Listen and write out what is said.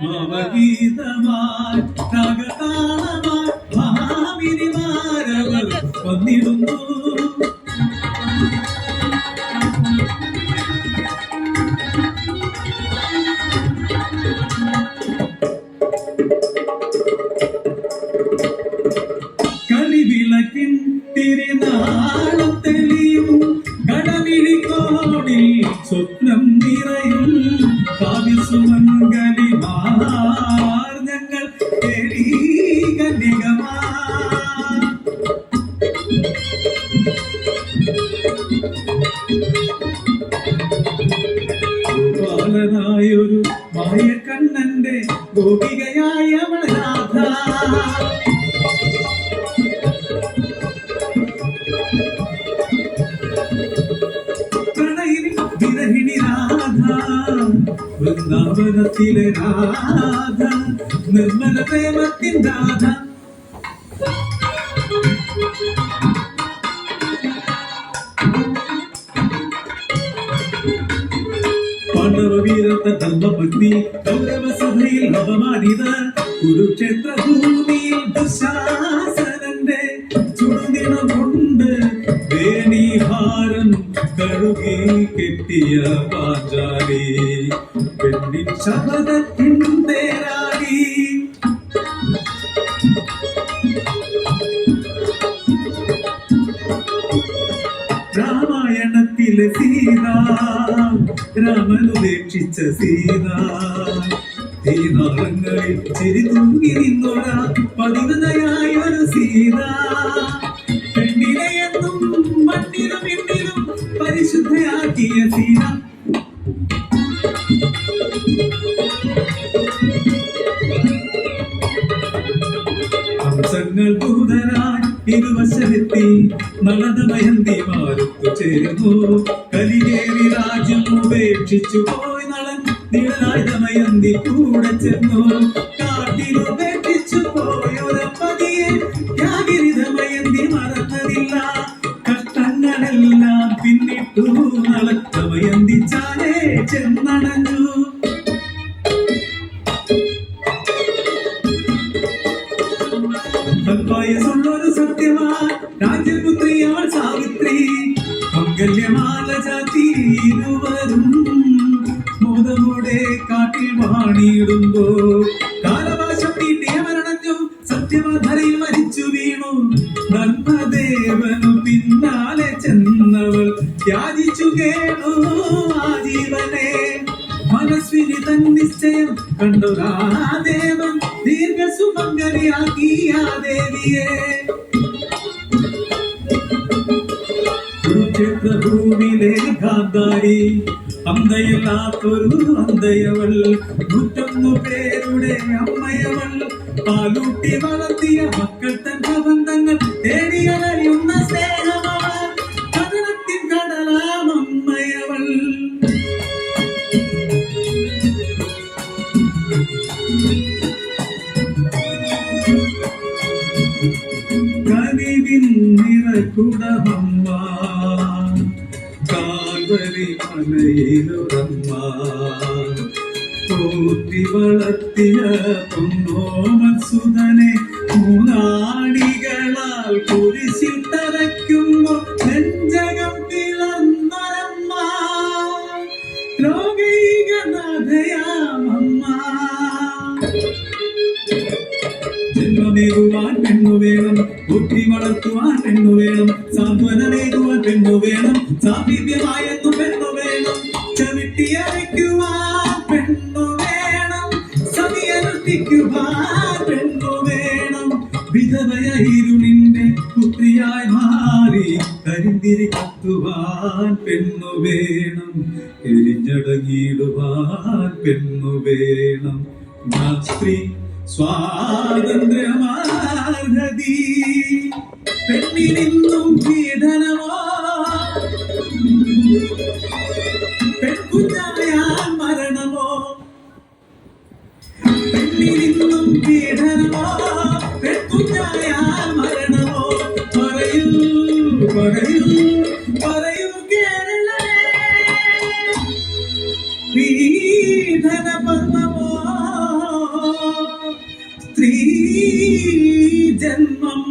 മമഗീതമായി രാഗതാളമായി മഹാമിനിമാരവർ വന്നിടുന്നു. കളിവിളക്കിൻ തിരുനാളം തെളിയും കടമിഴിക്കോണിൽ സ്വപ്നം നിറയും കാവ്യസുമംഗലിമാർ ഞങ്ങൾ തേടി കന്യകമാ. ഗോപാലനായൊരു മായക്കണ്ണന്റെ ഗോപികയായ രാധ. വിരഹിണി രാധ വൃന്ദാവനത്തിലെ രാധ നിർമ്മല പ്രേമത്തിൻ രാധ. പാണ്ഡവവീരത്ത ധർമ്മഭക്തി കൗരവസഭയിൽ അപമാനിത കുരുക്ഷേത്ര ഭൂമിയിൽ ദുശാസനന്റെ ചുടുനിണം കൊണ്ട് വേണിഹാരം കഴുകി കെട്ടിയ പാഞ്ചാലി പെണ്ണിൻ ശബദത്തിൻ തേരാളി. രാമായണത്തിലെ സീത രാമനുപേക്ഷിച്ച സീത തീനാളങ്ങളിൽ ചിരി തൂങ്ങി നിന്നൊരാ പതിനായ ഒരു സീത. പെണ്ണിനെ എന്നും മണ്ണിലും എണ്ണിലും പരിശുദ്ധയാക്കിയ സീത. ഹംസങ്ങൾ ദൂതരായി ഇരുവശമെത്തി നളദമയന്തിമാരൊത്തു ചേർന്നു. കലികേറി രാജ്യം ഉപേക്ഷിച്ചു പോയി നളൻ നിഴലായ ദമയന്തി കൂടെ ചെന്നു. കാട്ടിലുപേക്ഷിച്ചു പോയൊരപ്പതിയെ യാഗിരി ദമയന്തി മറന്നതില്ല. കഷ്ടങ്ങളെല്ലാം പിന്നിട്ടു നളൻ ദമയന്തി ചാലേ ചെന്നണഞ്ഞു. വയസ്സുള്ളൊരു സത്യമായി രാജ്യപുത്രിയാൾ സാവിത്രി മംഗല്യമാല ചാത്തി ഇരുവരും മോദമോടെ കാട്ടിൽ വാണിയിടുമ്പോ കാലവാശം നീട്ടിയ മരണഞ്ഞു. സത്യവധരയിൽ മരിച്ചു വീണു. ധർമ്മദേവനു പിന്നാലെ ചെന്നവൾ യാചിച്ചു കേണു ആജീവനെ. മനസ്വിനി തൻ നിശ്ചയം കണ്ടൊരാ ദേവൻ ദീർഘസുമംഗലിയാക്കി ആ ദേവിയെ. കുരുക്ഷേത്ര ഭൂമിയിലെ ഗാന്ധാരി അന്തയല്ലാത്തൊരു അന്തയവൾ. 101 പേരുടെ അമ്മയവൾ. പാലൂട്ടി വളർത്തിയ മക്കൾ തൻ പ്രബന്ധങ്ങൾ തേടിയറിയുന്ന സ്നേഹമവൾ. കടലത്തിൻ കടലാം അമ്മയവൾ. കനിവിൻ നിറകുടമമ്മ കാൽവരി മലയിലൊരമ്മ. പോറ്റി വളർത്തിയ പൊന്നോമസുതനെ മൂന്നാണികളാൽ കുരിശിൽ തറയ്ക്കുമ്പോൾ നെഞ്ചകം പിളർന്നൊരമ്മ. ലോകൈകനാഥയാമമ്മ. ജന്മമേകുവാൻ പെണ്ണു വേണം. ബുദ്ധി വളർത്തുവാൻ പെണ്ണു വേണം. സാന്ത്വനമേകുവാൻ പെണ്ണു വേണം. സാമീപ്യമായെന്നു പെണ്ണു വേണം. ചവിട്ടിയരയ്ക്കുവാൻ പെണ്ണു വേണം. സതിയനുഷ്ഠിക്കുവാൻ പെണ്ണു വേണം. വിധവയ ഇരുളിന്റെ പുത്രിയായി മാറി കരിന്തിരി കത്തുവാൻ പെണ്ണു വേണം. എരിഞ്ഞടങ്ങിയിടുവാൻ പെണ്ണു വേണം. സ്ത്രീ സ്വാതന്ത്ര്യമാർഹതി പെണ്ണിനിന്നും പീഡനമോ. പെൺകുഞ്ഞായാൽ മരണമോ. പെണ്ണിനിന്നും പീഡനമോ. പെൺകുഞ്ഞായാൽ മരണമോ. പറയൂ പറയൂ പറയൂ കേരള. സ്ത്രീ ജന്മം